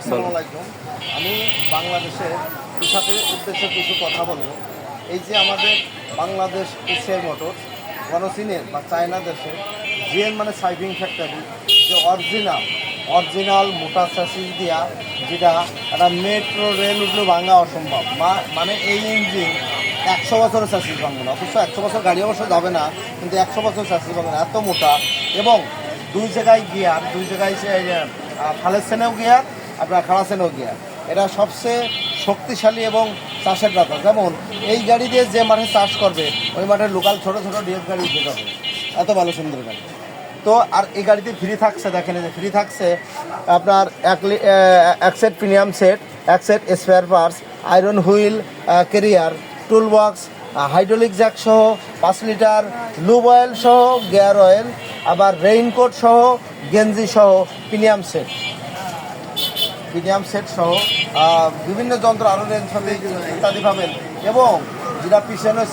আসসালামু আলাইকুম। আমি বাংলাদেশের কৃষকের উদ্দেশ্যে কিছু কথা বলবো। এই যে আমাদের বাংলাদেশ এশিয়াই মোটরস গণচীনের বা চায়না দেশে জিএন মানে সাইভিং ফ্যাক্টরি, যে অরিজিনাল মোটর চাষিস দিয়া, যেটা একটা মেট্রো রেল উঠলে ভাঙা অসম্ভব। মানে এই ইঞ্জিন 100 বছরের চাষিস ভাঙবে না, অথচ 100 বছর গাড়ি অবশ্য যাবে না, কিন্তু 100 বছর চাষিস ভাঙবে না, এত মোটা। এবং দুই জায়গায় গিয়ার, দুই জায়গায় খালের সেনেও গিয়ার, আপনার খাড়া সেনেও গিয়ার। এটা সবচেয়ে শক্তিশালী এবং চাষের রাজা। যেমন এই গাড়ি দিয়ে যে মাঠে চাষ করবে ওই মাঠের লোকাল ছোটো ছোটো ডিএফ গাড়ি উঠে যাবে, এত ভালো সুন্দর গাড়ি। তো আর এই গাড়িতে ফ্রি থাকছে, দেখেন যে ফ্রি থাকছে আপনার এক সেট প্রিমিয়াম সেট, এক set spare parts, iron wheel, career, tool box, hydraulic Jack সহ 5 লিটার, লুব অয়েল সহ, গিয়ার অয়েল, আবার রেইনকোট সহ, গেঞ্জি সহ প্রিমিয়াম সেট সহ বিভিন্ন যন্ত্র আরও রেঞ্জ হবে ইত্যাদি পাবেন। এবং যেটা পিছনে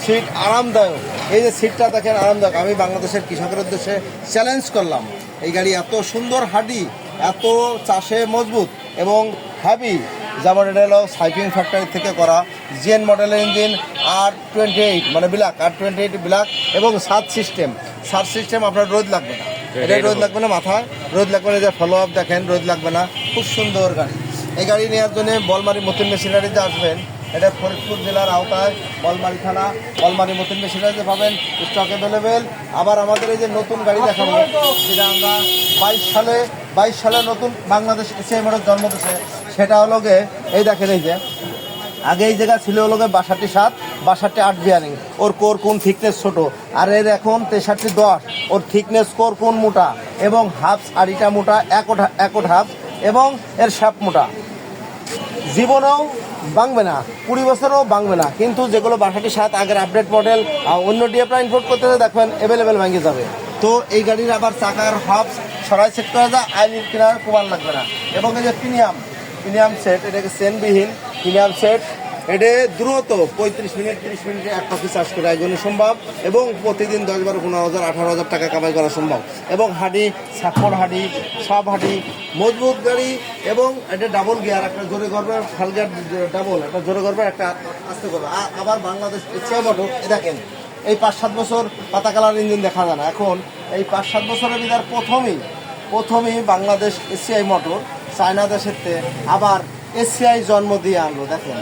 সিট আরামদায়ক, এই যে সিটটা দেখেন আরামদায়ক। আমি বাংলাদেশের কৃষকের উদ্দেশ্যে চ্যালেঞ্জ করলাম, এই গাড়ি এত সুন্দর হাডি, এত চাষে মজবুত এবং হ্যাভি, যেমন এটা হলো সাইপিং ফ্যাক্টরি থেকে করা জিএন মডেলের ইঞ্জিন, R28 মানে R28 ব্ল্যাক, এবং সার্চ সিস্টেম আপনার রোদ লাগবে না, এটা রোদ লাগবে না, মাথায় রোদ লাগবে না, যে ফলো আপ দেখেন রোদ লাগবে না, খুব সুন্দর গাড়ি। এই গাড়ি নেওয়ার জন্য বলমারি মতিন মেশিনারিতে আসবেন, এটা ফরিদপুর জেলার আওতায় বলমারি থানা, বলমারি মতিন মেশিনারিতে পাবেন, স্টক অ্যাভেলেবেল। আবার আমাদের এই যে নতুন গাড়ি দেখাবো, যেটা আমরা 22 সালে নতুন বাংলাদেশ এশিয়াই মোটর জন্ম দিয়েছে, সেটা হলো গে এই দেখেন, এই যে আগে এই জায়গা ছিল হলো 62.8 বিয়ারিং, ওর কোর কোন থিকনেস ছোট, আর এর এখন 63.10, ওর থিকনেস কোর কোন মোটা, এবং হাফস আড়িটা মোটা, একট হাফ, এবং এর শ্যাপ মোটা। জীবনেও ভাঙবে না, 20 বছরও ভাঙবে না, কিন্তু যেগুলো 62.7 আগের আপডেট মডেল অন্য ডিএফটা ইম্পোর্ট করতে দেখবেন অ্যাভেলেবেল ভেঙে যাবে। তো এই গাড়ির আবার চাকার হাফস সরাই সেট করা যায়, আইলির কেনার প্রমাণ লাগবে না। এবং এই যে প্রিমিয়াম সেট, এটাকে চেনবিহীন প্রিমিয়াম সেট, এটা দ্রুত 30 মিনিটে এক কপি চার্জ করে একজনই সম্ভব, এবং প্রতিদিন 10, 12, 15,000, 18,000 টাকা কামাই করা সম্ভব। এবং হাডি সাপোর্ট হাডি, সব হাডি মজবুত গাড়ি। এবং এটা ডাবল গিয়ার, একটা জোরে করবে ফাল গিয়ার ডাবল, একটা জোরে করবে, একটা আস্তে করবে। আবার বাংলাদেশ এশিয়াই মোটর দেখেন, এই 5-7 বছর পাতা কালার ইঞ্জিন দেখা যায় না, এখন এই 5-7 বছরের ভিতর প্রথমেই বাংলাদেশ এশিয়াই মোটর চায়না দেশের আবার এশিয়াই জন্ম দিয়ে আনলো। দেখেন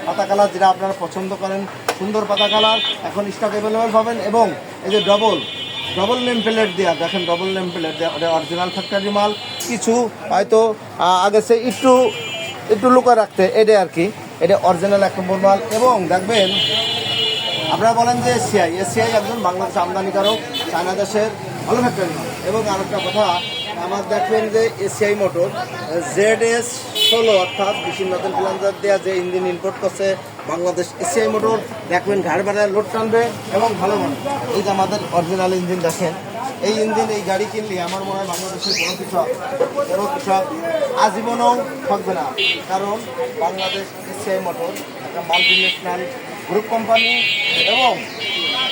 পাতা কালার যেটা আপনারা পছন্দ করেন, সুন্দর পাতা কালার, এখন স্টক অ্যাভেলেবেল পাবেন। এবং এই যে ডবল নেম প্লেট দেওয়া, দেখেন ডবল নেম প্লেট দেওয়া, ওটা অরিজিনাল ফ্যাক্টরি মাল। কিছু হয়তো আগে সে একটু লুকায় রাখতে, এটা আর কি, এটা অরিজিনাল 1 নম্বর মাল। এবং দেখবেন আপনারা বলেন যে এশিয়াই একজন বাংলাদেশ আমদানিকারক, চায়না দেশের ভালো ফ্যাক্টরি মাল। এবং আরেকটা কথা, আমার দেখবেন যে এশিয়াই মোটর ZS16 অর্থাৎ মেশিন নতুন প্লান্টার দেওয়া যে ইঞ্জিন ইম্পোর্ট করছে বাংলাদেশ এশিয়াই মোটর, দেখবেন ঘাড় বেড়ায় লোড টানবে এবং ভালো মানে। এই যে আমাদের অরিজিনাল ইঞ্জিন দেখেন, এই ইঞ্জিন এই গাড়ি কিনলে আমার মনে হয় বাংলাদেশের বড় কৃষক আজীবনও থাকবে না, কারণ বাংলাদেশ এশিয়াই মোটর একটা মাল্টিন্যাশনাল গ্রুপ কোম্পানি, এবং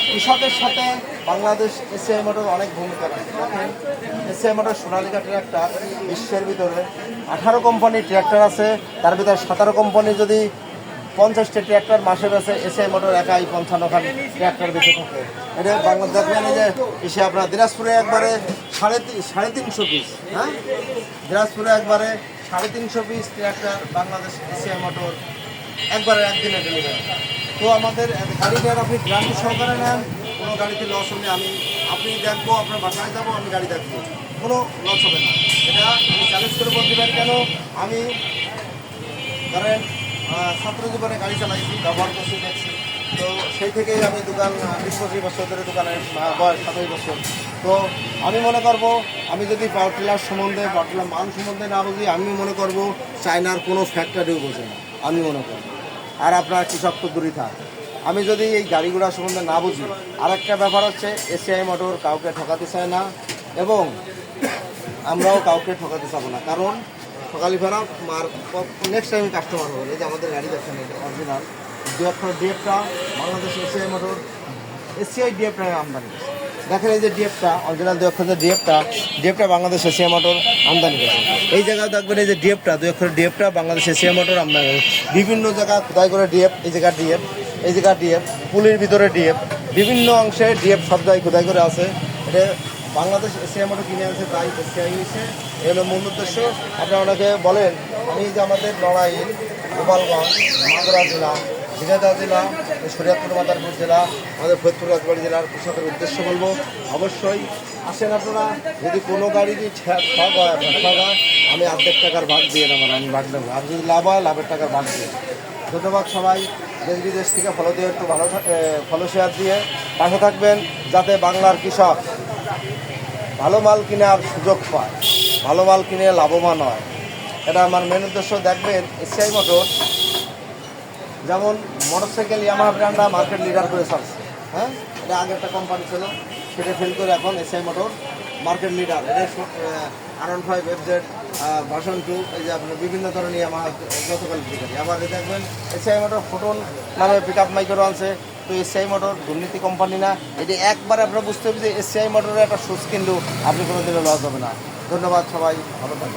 কৃষকের সাথে বাংলাদেশ এশিয়াই মোটর অনেক ভূমিকা রাখে। দেখেন এশিয়াই মোটর সোনালিকা ট্র্যাক্টর, বিশ্বের ভিতরে 18 কোম্পানির ট্র্যাক্টর আছে, তার ভিতরে 17 কোম্পানি যদি 50টা ট্র্যাক্টর মাসে বেছে, এশিয়াই মোটর একাই 55খান ট্র্যাক্টর বেঁচে থাকে। এটা বাংলাদেশ দেখবেন যে এসে আপনার দিনাজপুরে একবারে 350 পিস, হ্যাঁ, দিনাজপুরে একবারে 350 পিস ট্র্যাক্টর বাংলাদেশ এশিয়াই মোটর একবারে একদিনে ডেলিভারি। তো আমাদের গাড়িটার আপনি গ্যারান্টি সহকারে নেন, কোনো গাড়িতে লস হলে আপনি দেখবো, আপনার বাসায় যাবো, আমি গাড়ি দেখবো, কোনো লস হবে না। এটা আমি চ্যালেঞ্জ করে বলতে পারি, কেন আমি ধরেন ছাত্র জীবনে গাড়ি চালাইছি, ব্যবহার করছি, দেখছি। তো সেই থেকেই আমি দোকান 20-25 বছর ধরে দোকানের বয়স 27 বছর। তো আমি মনে করবো, আমি যদি পাওয়ার টিলার মান সম্বন্ধে না বুঝি, আমি মনে করবো চায়নার কোনো ফ্যাক্টরিও বোঝে না, আমি মনে করবো। আর আপনার কৃষক তো দূরই থাক, আমি যদি এই গাড়িগুলো সম্বন্ধে না বুঝি। আরেকটা ব্যাপার হচ্ছে, এশিয়াই মোটর কাউকে ঠকাতে চায় না, এবং আমরাও কাউকে ঠকাতে চাবো না, কারণ ঠকালি ফেরা আর নেক্সট টাইম কাস্টমার হবে। এই যে আমাদের গাড়ি দেখছেন, এটা অরিজিনাল ডিএফটা বাংলাদেশ এশিয়াই মোটর এশিয়াই ডিএফটা আমদানি করছে। দেখেন এই যে ডিএফটা অরিজিনাল 2 অক্ষরের ডিএফটা বাংলাদেশ এশিয়া মোটর আমদানি করেছে। এই জায়গায় দেখবেন এই যে ডিএফটা 2 অক্ষরের ডিএফটা বাংলাদেশ এশিয়া মোটর আমদানি করেছে। বিভিন্ন জায়গা খোদাই করে ডিএফ, এই জায়গা ডিএফ, এই জায়গা ডিএফ, পুলির ভিতরে ডিএফ, বিভিন্ন অংশে ডিএফ সব জায়গায় খোদাই করে আছে। এটা বাংলাদেশ এশিয়া মোটর কিনে আনছে, তাই এশিয়া হয়েছে। এ হলো মূল উদ্দেশ্য। আপনারা ওনাকে বলেন আমি যে আমাদের নড়াইল, গোপালগঞ্জ, মাগুরা জেলা, ঝিনাইদহ জেলা, শরীয়তপুর মাদারপুর জেলা, আমাদের ফরিদপুর রাজবাড়ী জেলার কৃষকের উদ্দেশ্য বলবো, অবশ্যই আসেন আপনারা। যদি কোনো গাড়িরই ঠগ হয়, আপনার ঠগ হয়, আমি অর্ধেক টাকার ভাগ দিয়ে নেবেন, আমি ভাগ নেবো। আর যদি লাভ হয়, লাভের টাকার ভাগ দিয়ে। ধন্যবাদ সবাই। দেশ বিদেশ থেকে ফলো দিয়ে একটু ফলো শেয়ার দিয়ে পাশে থাকবেন, যাতে বাংলার কৃষক ভালো মাল কেনার সুযোগ পায়, ভালো মাল কিনে লাভবান হয়। এটা আমার মেন উদ্দেশ্য। দেখবেন এসিআই মোটর যেমন মোটরসাইকেল ইয়ামাহা ব্র্যান্ডরা মার্কেট লিডার করে চলছে। হ্যাঁ, এটা আগে একটা কোম্পানি ছিল, সেটা ফেল করে এখন এসিআই মোটর মার্কেট লিডার। এটা R15 FZ ভার্সন 2, এই যে আপনার বিভিন্ন ধরনের ইয়ামাহা গতকাল বিক্রি। আবার দেখবেন এসিআই মোটর ফোটন নামে পিক আপ মাইক্রো আছে। তো এসিআই মোটর দুর্নীতি কোম্পানি না। এটি একবার আপনারা বুঝতে হবে যে এসিআই মোটরের একটা সুচ কিন্তু আপনি কোনো দিনও লস হবে না। ধন্যবাদ সবাই, ভালো থাকবেন।